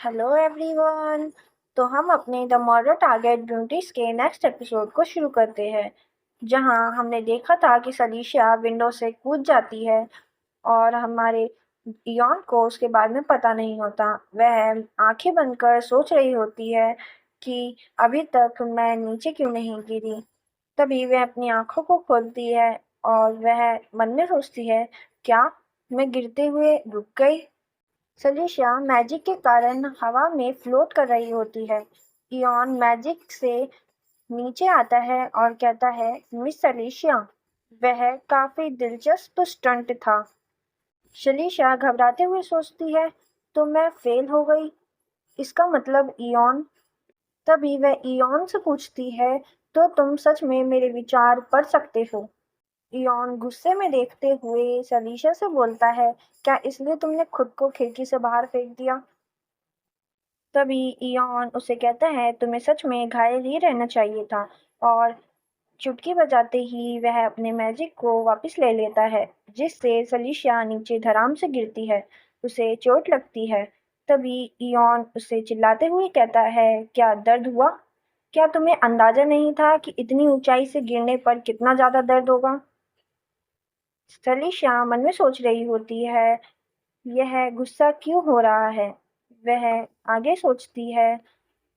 Hello everyone. तो हम अपने द मॉडर्न टारगेट ब्यूटीज के नेक्स्ट एपिसोड को शुरू करते हैं, जहां हमने देखा था कि सलीशा विंडो से कूद जाती है और हमारे इयॉन को उसके बारे में पता नहीं होता। वह आंखें बंद कर सोच रही होती है कि अभी तक मैं नीचे क्यों नहीं गिरी। तभी वह अपनी आंखों को खोलती है और वह मन में सोचती है, क्या मैं गिरते हुए रुक गई। सलीशा मैजिक के कारण हवा में फ्लोट कर रही होती है। इयॉन मैजिक से नीचे आता है और कहता है, मिस सलीशा, वह काफी दिलचस्प स्टंट था। सलीशा घबराते हुए सोचती है, तो मैं फेल हो गई, इसका मतलब इयॉन। तभी वह इयॉन से पूछती है, तो तुम सच में मेरे विचार पढ़ सकते हो। इयॉन गुस्से में देखते हुए सलीशा से बोलता है, क्या इसलिए तुमने खुद को खिड़की से बाहर फेंक दिया। तभी इयॉन उसे कहता है, तुम्हें सच में घायल ही रहना चाहिए था। और चुटकी बजाते ही वह अपने मैजिक को वापस ले लेता है, जिससे सलीशा नीचे धड़ाम से गिरती है। उसे चोट लगती है। तभी इयॉन उसे चिल्लाते हुए कहता है, क्या दर्द हुआ? क्या तुम्हें अंदाजा नहीं था कि इतनी ऊंचाई से गिरने पर कितना ज्यादा दर्द होगा? सलीशा मन में सोच रही होती है, यह गुस्सा क्यों हो रहा है। वह आगे सोचती है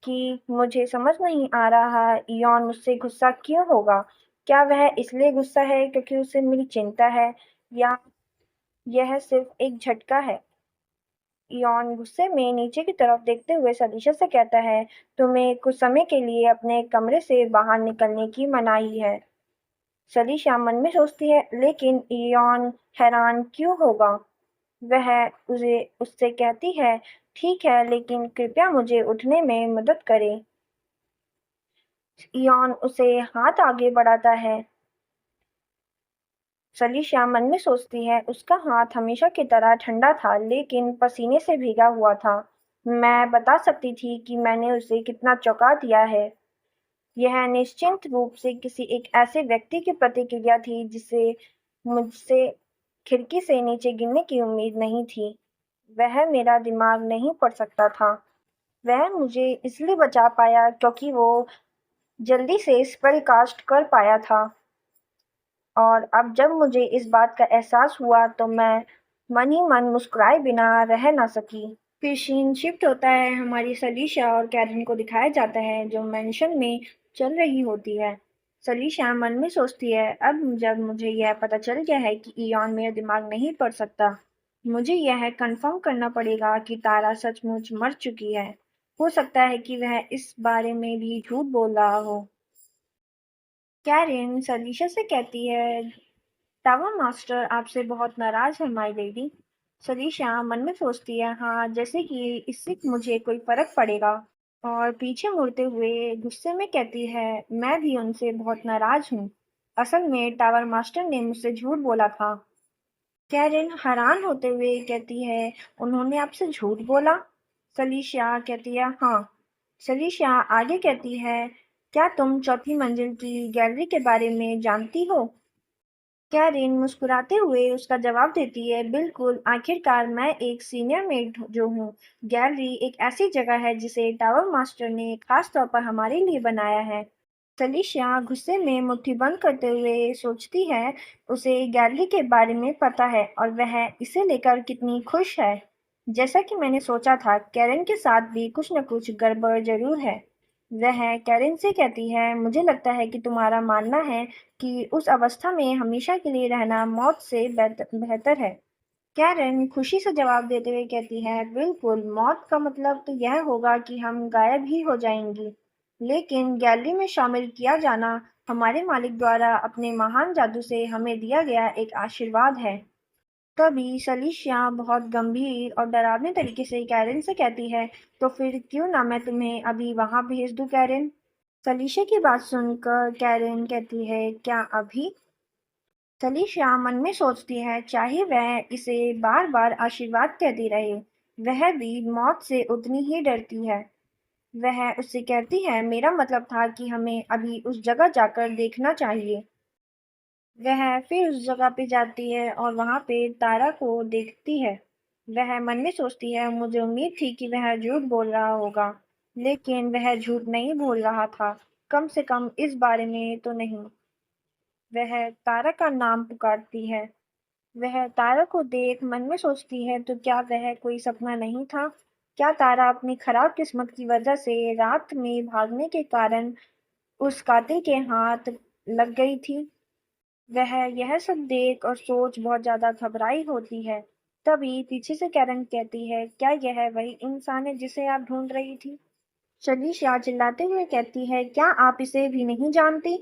कि मुझे समझ नहीं आ रहा इयॉन मुझसे गुस्सा क्यों होगा। क्या वह इसलिए गुस्सा है क्योंकि उसे मेरी चिंता है, या यह सिर्फ एक झटका है। इयॉन गुस्से में नीचे की तरफ देखते हुए सलीशा से कहता है, तुम्हें कुछ समय के लिए अपने कमरे से बाहर निकलने की मनाही है। सलीशा मन में सोचती है, लेकिन इयॉन हैरान क्यों होगा। वह उसे उससे कहती है, ठीक है, लेकिन कृपया मुझे उठने में मदद करें। इयॉन उसे हाथ आगे बढ़ाता है। सलीशा मन में सोचती है, उसका हाथ हमेशा की तरह ठंडा था, लेकिन पसीने से भीगा हुआ था। मैं बता सकती थी कि मैंने उसे कितना चौंका दिया है। यह निश्चित रूप से किसी एक ऐसे व्यक्ति की प्रतिक्रिया थी जिसे मुझसे खिड़की से नीचे गिरने की उम्मीद नहीं थी। वह मेरा दिमाग नहीं पढ़ सकता था। वह मुझे इसलिए बचा पाया क्योंकि वो जल्दी से स्पेल कास्ट कर पाया था। और अब जब मुझे इस बात का एहसास हुआ तो मैं मन ही मन मुस्कुराए बिना रह ना सकी। फिर सीन शिफ्ट होता है, हमारी सलीशा और कैरन को दिखाया जाता है जो मेंशन में चल रही होती है। सलीशा मन में सोचती है, अब जब मुझे यह पता चल गया है कि इयॉन मेरा दिमाग नहीं पढ़ सकता, मुझे यह कंफर्म करना पड़ेगा कि तारा सचमुच मर चुकी है। हो सकता है कि वह इस बारे में भी झूठ बोल रहा हो। कैरेन सलीशा से कहती है, टावर मास्टर आपसे बहुत नाराज है माय लेडी। सलीशा मन में सोचती है, हाँ, जैसे कि इससे मुझे कोई फर्क पड़ेगा। और पीछे मुड़ते हुए गुस्से में कहती है, मैं भी उनसे बहुत नाराज हूँ। असल में टावर मास्टर ने मुझसे झूठ बोला था। कैरेन हैरान होते हुए कहती है, उन्होंने आपसे झूठ बोला? सलीशा कहती है, हाँ। सलीशा आगे कहती है, क्या तुम चौथी मंजिल की गैलरी के बारे में जानती हो? कैरीन मुस्कुराते हुए उसका जवाब देती है, बिल्कुल, आखिरकार मैं एक सीनियर मेट जो हूँ। गैलरी एक ऐसी जगह है जिसे टावर मास्टर ने खास तौर पर हमारे लिए बनाया है। सलीशा गुस्से में मुट्ठी बंद करते हुए सोचती है, उसे गैलरी के बारे में पता है और वह इसे लेकर कितनी खुश है। जैसा कि मैंने सोचा था, कैरन के साथ भी कुछ न कुछ गड़बड़ जरूर है। वह कैरन से कहती है, मुझे लगता है कि तुम्हारा मानना है कि उस अवस्था में हमेशा के लिए रहना मौत से बेहतर है। कैरन खुशी से जवाब देते हुए कहती है, बिल्कुल, मौत का मतलब तो यह होगा कि हम गायब ही हो जाएंगी। लेकिन गैलरी में शामिल किया जाना हमारे मालिक द्वारा अपने महान जादू से हमें दिया गया एक आशीर्वाद है। तभी सलीशिया बहुत गंभीर और डरावने तरीके से कैरन से कहती है, तो फिर क्यों ना मैं तुम्हें अभी वहां भेज दूं कैरन। सलीशा की बात सुनकर कैरन कहती है, क्या अभी? सलीशा मन में सोचती है, चाहे वह इसे बार बार आशीर्वाद कहती रहे, वह भी मौत से उतनी ही डरती है। वह उससे कहती है, मेरा मतलब था कि हमें अभी उस जगह जाकर देखना चाहिए। वह फिर उस जगह पे जाती है और वहां पे तारा को देखती है। वह मन में सोचती है, मुझे उम्मीद थी कि वह झूठ बोल रहा होगा, लेकिन वह झूठ नहीं बोल रहा था, कम से कम इस बारे में तो नहीं। वह तारा का नाम पुकारती है। वह तारा को देख मन में सोचती है, तो क्या वह कोई सपना नहीं था? क्या तारा अपनी खराब किस्मत की वजह से रात में भागने के कारण उस कातिल के हाथ लग गई थी? वह यह सब देख और सोच बहुत ज्यादा घबराई होती है। तभी पीछे से कैरन कहती है, क्या यह वही इंसान है जिसे आप ढूंढ रही थी? शलीशा चिल्लाते हुए कहती है, क्या आप इसे भी नहीं जानती?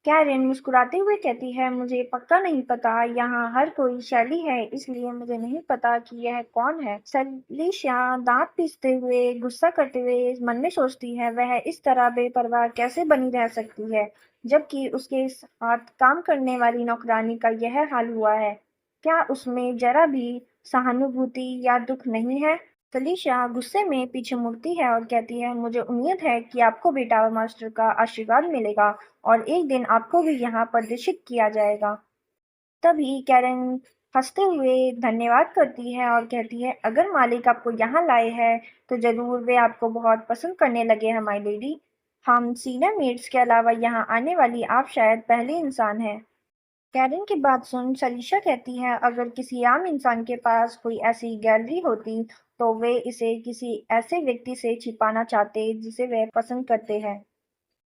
कैरेन मुस्कुराते हुए कहती है, मुझे पक्का नहीं पता, यहाँ हर कोई शैली है, इसलिए मुझे नहीं पता कि यह कौन है। सलीशा दांत पीसते हुए गुस्सा करते हुए मन में सोचती है, वह इस तरह बेपरवाह कैसे बनी रह सकती है, जबकि उसके साथ काम करने वाली नौकरानी का यह हाल हुआ है। क्या उसमें जरा भी सहानुभूति या दुख नहीं है? सलीशा गुस्से में पीछे मुड़ती है और कहती है, मुझे उम्मीद है कि आपको भी टावर मास्टर का आशीर्वाद मिलेगा और एक दिन आपको भी यहाँ प्रदर्शित किया जाएगा। तभी कैरन हंसते हुए धन्यवाद करती है और कहती है, अगर मालिक आपको यहाँ लाए हैं तो जरूर वे आपको बहुत पसंद करने लगे हैं माय लेडी। हम सीनियर मेट्स के अलावा यहाँ आने वाली आप शायद पहले इंसान हैं। कैरन की बात सुन सलीशा कहती है, अगर किसी आम इंसान के पास कोई ऐसी गैलरी होती तो वे इसे किसी ऐसे व्यक्ति से छिपाना चाहते जिसे वे पसंद करते हैं।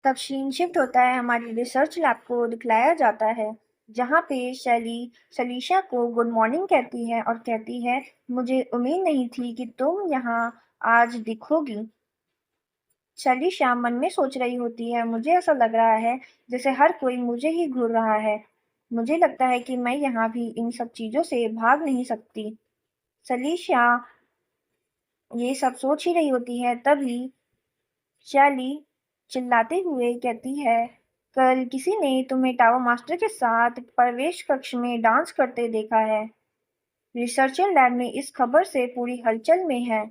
तब सीन शिफ्ट होता है, हमारी रिसर्च लैब को दिखलाया जाता है, जहाँ पे शैली सलीशा को गुड मॉर्निंग कहती है और कहती है, मुझे उम्मीद नहीं थी कि तुम यहाँ आज दिखोगी। शलीशा मन में सोच रही होती है, मुझे ऐसा लग रहा है जैसे हर कोई मुझे ही घूर रहा है। मुझे लगता है कि मैं यहाँ भी इन सब चीजों से भाग नहीं सकती। सलीशा ये सब सोच ही रही होती है, तभी शैली चिल्लाते हुए कहती है, कल किसी ने तुम्हें टावर मास्टर के साथ प्रवेश कक्ष में डांस करते देखा है। रिसर्चर लैब में इस खबर से पूरी हलचल में है।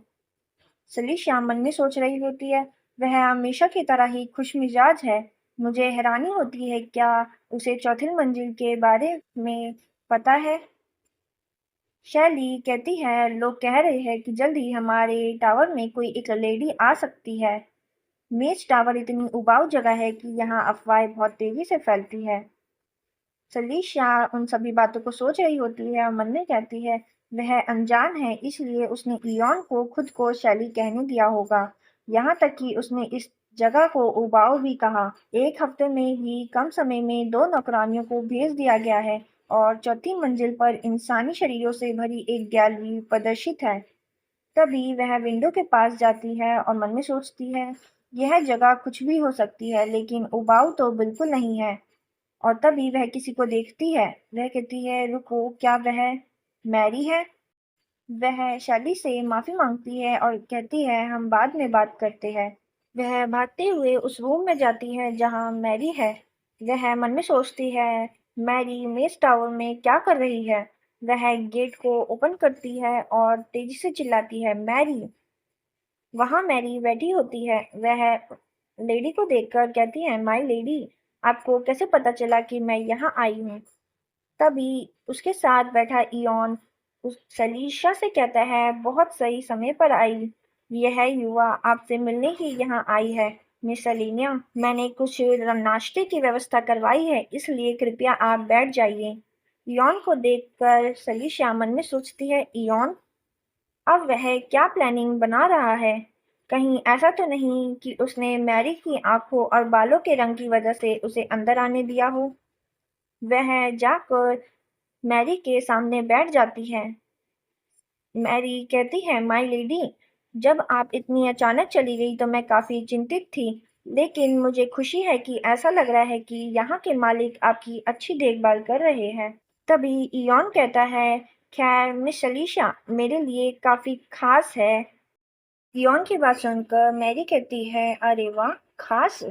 सलीशा मन में सोच रही होती है, वह हमेशा की तरह ही खुशमिजाज है। मुझे हैरानी होती है, क्या उसे चौथी मंजिल के बारे में पता है? शैली कहती है, लोग कह रहे हैं कि जल्द ही हमारे टावर में कोई एक लेडी आ सकती है। मेज टावर इतनी उबाऊ जगह है कि यहाँ अफवाहें बहुत तेजी से फैलती है। सलीशा उन सभी बातों को सोच रही होती है और मन में कहती है, वह अनजान है, इसलिए उसने इयॉन को खुद को शैली कहने दिया होगा। यहाँ तक कि उसने इस जगह को उबाऊ भी कहा। एक हफ्ते में ही कम समय में दो नौकरानियों को भेज दिया गया है और चौथी मंजिल पर इंसानी शरीरों से भरी एक गैलरी प्रदर्शित है। तभी वह विंडो के पास जाती है और मन में सोचती है, यह जगह कुछ भी हो सकती है, लेकिन उबाऊ तो बिल्कुल नहीं है। और तभी वह किसी को देखती है। वह कहती है, रुको, क्या वह मैरी है? वह शैली से माफी मांगती है और कहती है, हम बाद में बात करते हैं। वह भागते हुए उस रूम में जाती है जहाँ मैरी है। वह मन में सोचती है, मैरी मेस टावर में क्या कर रही है? वह गेट को ओपन करती है और तेजी से चिल्लाती है, मैरी। वहां मैरी बैठी होती है। वह लेडी को देखकर कहती है, माय लेडी, आपको कैसे पता चला कि मैं यहाँ आई हूँ? तभी उसके साथ बैठा इयॉन उस सलीशा से कहता है, बहुत सही समय पर आई। यह युवा आपसे मिलने ही यहाँ आई है। मिस सलीनिया, मैंने कुछ नाश्ते की व्यवस्था करवाई है, इसलिए कृपया आप बैठ जाइए। इयॉन को देखकर सलीशा मन में सोचती है, इयॉन, अब वह क्या प्लानिंग बना रहा है? कहीं ऐसा तो नहीं कि उसने मैरी की आंखों और बालों के रंग की वजह से उसे अंदर आने दिया हो? वह जाकर मैरी के सामने बैठ जाती है। मैरी कहती है, माय लेडी, जब आप इतनी अचानक चली गई तो मैं काफी चिंतित थी, लेकिन मुझे खुशी है कि ऐसा लग रहा है कि यहाँ के मालिक आपकी अच्छी देखभाल कर रहे हैं। तभी इयॉन कहता है, खैर मिस सलीशा मेरे लिए काफी खास है। इयॉन की बात सुनकर मैरी कहती है, अरे वाह, खास?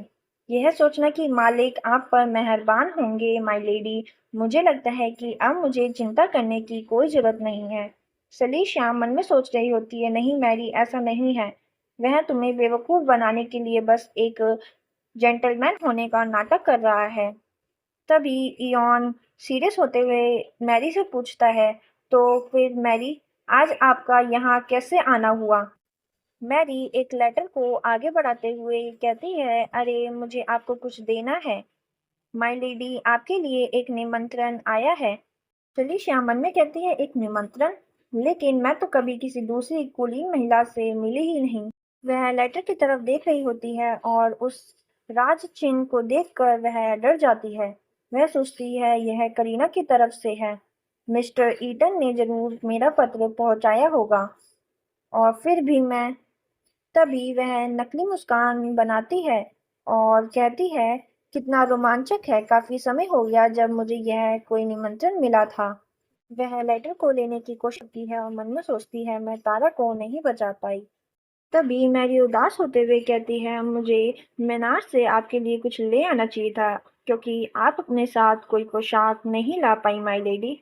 यह सोचना कि मालिक आप पर मेहरबान होंगे माय लेडी, मुझे लगता है कि अब मुझे चिंता करने की कोई जरूरत नहीं है। सलीशा मन में सोच रही होती है, नहीं मैरी, ऐसा नहीं है। वह तुम्हें बेवकूफ बनाने के लिए बस एक जेंटलमैन होने का नाटक कर रहा है। तभी इयॉन सीरियस होते हुए मैरी से पूछता है, तो फिर मैरी, आज आपका यहाँ कैसे आना हुआ? मैरी एक लेटर को आगे बढ़ाते हुए कहती है, अरे मुझे आपको कुछ देना है। माय लेडी, आपके लिए एक निमंत्रण आया है। फेलिशिया मन में कहती है, एक निमंत्रण? लेकिन मैं तो कभी किसी दूसरी कुलीन महिला से मिली ही नहीं। वह लेटर की तरफ देख रही होती है और उस राज चिन्ह को देखकर वह डर जाती है। वह सोचती है यह करीना की तरफ से है। मिस्टर ईटन ने जरूर मेरा पत्र पहुंचाया होगा। और फिर भी मैं तभी वह नकली मुस्कान बनाती है और कहती है, कितना रोमांचक है, काफी समय हो गया जब मुझे यह कोई निमंत्रण मिला था। वह लेटर को लेने की कोशिश करती है और मन में सोचती है, मैं तारा को नहीं बचा पाई। तभी मैरी उदास होते हुए कहती है, मुझे मीनार से आपके लिए कुछ ले आना चाहिए था, क्योंकि आप अपने साथ कोई पोशाक नहीं ला पाई माई लेडी।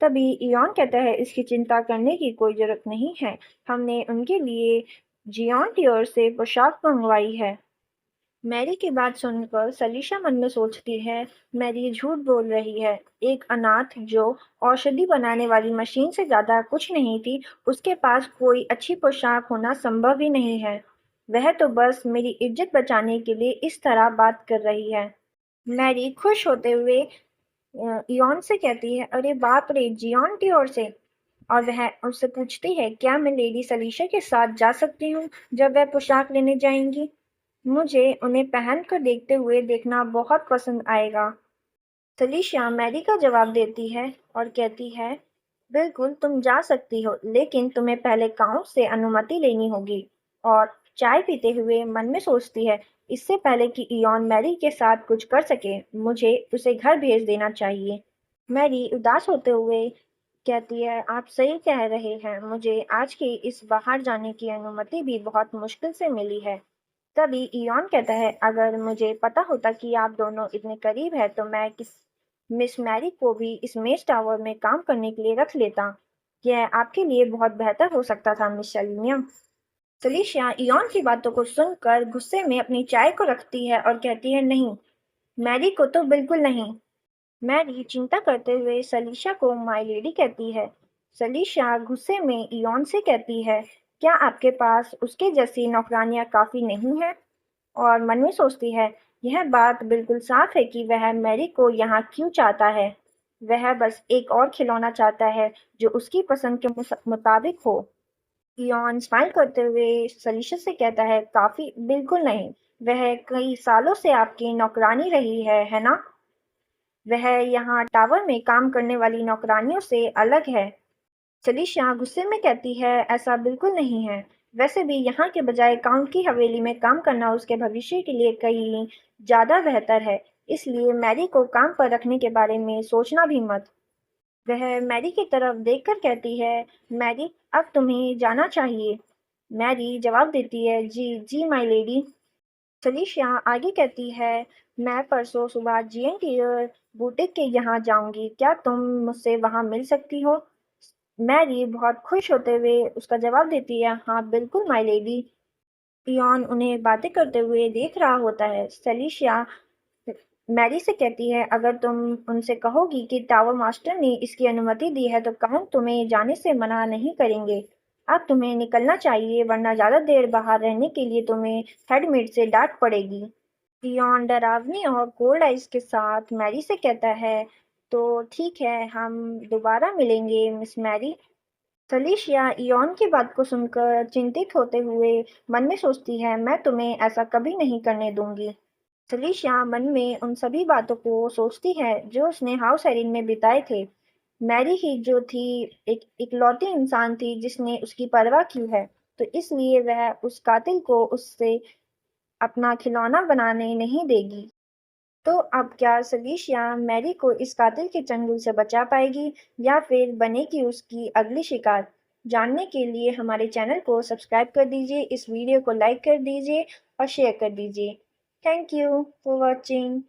तभी इयॉन कहता है, इसकी चिंता करने की कोई जरूरत नहीं है। हमने उनके लिए जियॉन टियोर से पोशाक मंगवाई है। मैरी की बात सुनकर सलीशा मन में सोचती है, मैरी झूठ बोल रही है। एक अनाथ जो औषधि बनाने वाली मशीन से ज्यादा कुछ नहीं थी, उसके पास कोई अच्छी पोशाक होना संभव ही नहीं है। वह तो बस मेरी इज्जत बचाने के लिए इस तरह बात कर रही है। मैरी खुश होते हुए इयॉन से कहती है, अरे बाप रे, जियॉन की ओर से। और वह उससे पूछती है, क्या मैं लेडी सलीशा के साथ जा सकती हूँ जब वह पोशाक लेने जाएंगी? मुझे उन्हें पहनकर देखते हुए देखना बहुत पसंद आएगा। सलीशा मैरी का जवाब देती है और कहती है, बिल्कुल तुम जा सकती हो, लेकिन तुम्हें पहले काउंट से अनुमति लेनी होगी। और चाय पीते हुए मन में सोचती है, इससे पहले कि इयॉन मैरी के साथ कुछ कर सके, मुझे उसे घर भेज देना चाहिए। मैरी उदास होते हुए कहती है, आप सही कह रहे हैं, मुझे आज के इस बाहर जाने की अनुमति भी बहुत मुश्किल से मिली है। तभी इयॉन कहता है, अगर मुझे पता होता कि आप दोनों इतने करीब हैं तो मैं मिस मैरी को भी इस मेज टावर में काम करने के लिए रख लेता। यह आपके लिए बहुत बेहतर हो सकता था मिस सेलिनियम। सलीशिया इयॉन की बातों को सुनकर गुस्से में अपनी चाय को रखती है और कहती है, नहीं, मैरी को तो बिल्कुल नहीं। मैरी चिंता करते हुए सलीशा को माय लेडी कहती है। सलीशा गुस्से में इयॉन से कहती है, क्या आपके पास उसके जैसी नौकरानियां काफी नहीं है? और मन में सोचती है, यह बात बिल्कुल साफ है कि वह मैरी को यहाँ क्यों चाहता है। वह बस एक और खिलौना चाहता है जो उसकी पसंद के मुताबिक हो। इयॉन स्माइल करते हुए सलीशा से कहता है, काफी बिल्कुल नहीं। वह कई सालों से आपकी नौकरानी रही है ना? वह यहाँ टावर में काम करने वाली नौकरानियों से अलग है। सलीशा गुस्से में कहती है, ऐसा बिल्कुल नहीं है। वैसे भी यहाँ के बजाय काउंट की हवेली में काम करना उसके भविष्य के लिए कहीं ज्यादा बेहतर है। इसलिए मैरी को काम पर रखने के बारे में सोचना भी मत। वह मैरी की तरफ देखकर कहती है, मैरी, अब तुम्हें जाना चाहिए। मैरी जवाब देती है, जी जी माय लेडी। सलीशिया आगे कहती है, मैं परसों सुबह जीएनटीयर बुटीक के यहाँ जाऊंगी, क्या तुम मुझसे वहाँ मिल सकती हो? मैरी बहुत खुश होते हुए उसका जवाब देती है, हाँ बिल्कुल माय लेडी। इयॉन उन्हें बातें करते हुए देख रहा होता है। सलीशिया मैरी से कहती है, अगर तुम उनसे कहोगी कि टावर मास्टर ने इसकी अनुमति दी है तो काउंट तुम्हें जाने से मना नहीं करेंगे। अब तुम्हें निकलना चाहिए, वरना ज्यादा देर बाहर रहने के लिए तुम्हें हेडमेड से डांट पड़ेगी। इयॉन डरावनी और कोल्ड आइज के साथ मैरी से कहता है, तो ठीक है, हम दोबारा मिलेंगे मिस मैरी। सलीशिया इयॉन की बात को सुनकर चिंतित होते हुए मन में सोचती है, मैं तुम्हें ऐसा कभी नहीं करने दूंगी। सलीशिया मन में उन सभी बातों को सोचती है जो उसने हाउस एरिन में बिताए थे। मैरी ही जो थी, एक इकलौती इंसान थी जिसने उसकी परवाह की है, तो इसलिए वह उस कातिल को उससे अपना खिलौना बनाने नहीं देगी। तो अब क्या सलीशिया मैरी को इस कातिल के चंगुल से बचा पाएगी या फिर बनेगी उसकी अगली शिकार? जानने के लिए हमारे चैनल को सब्सक्राइब कर दीजिए, इस वीडियो को लाइक कर दीजिए और शेयर कर दीजिए। Thank you for watching.